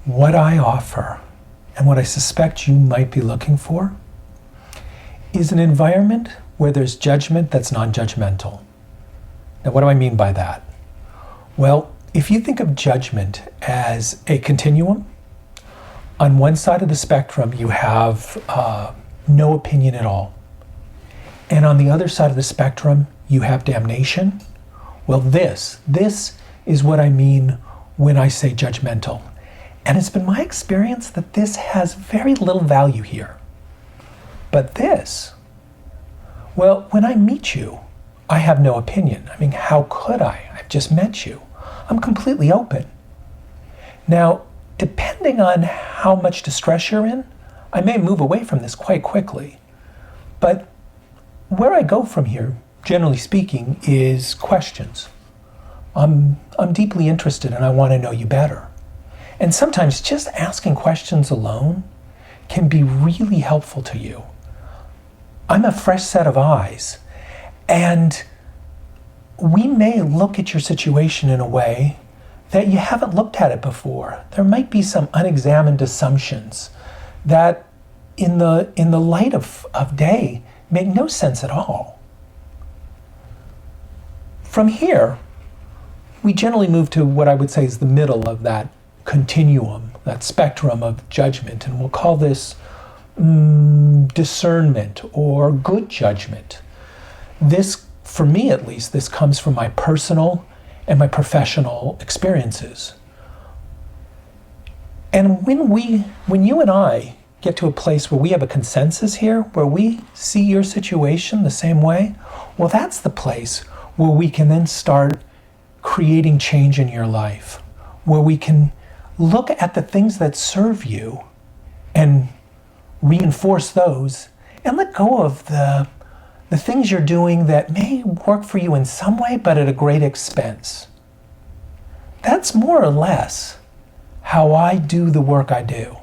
What I offer, and what I suspect you might be looking for, is an environment where there's judgment that's non-judgmental. Now, what do I mean by that? Well, if you think of judgment as a continuum, on one side of the spectrum you have no opinion at all. And on the other side of the spectrum you have damnation. Well, this is what I mean when I say judgmental. And it's been my experience that this has very little value here. But this, well, when I meet you, I have no opinion. I mean, how could I? I've just met you. I'm completely open. Now, depending on how much distress you're in, I may move away from this quite quickly. But where I go from here, generally speaking, is questions. I'm deeply interested and I want to know you better. And sometimes just asking questions alone can be really helpful to you. I'm a fresh set of eyes, and we may look at your situation in a way that you haven't looked at it before. There might be some unexamined assumptions that in the light of day make no sense at all. From here, we generally move to what I would say is the middle of that continuum, that spectrum of judgment, and we'll call this discernment or good judgment. This, for me at least, this comes from my personal and my professional experiences. And when you and I get to a place where we have a consensus here, where we see your situation the same way, well, that's the place where we can then start creating change in your life, where we can look at the things that serve you and reinforce those, and let go of the things you're doing that may work for you in some way, but at a great expense. That's more or less how I do the work I do.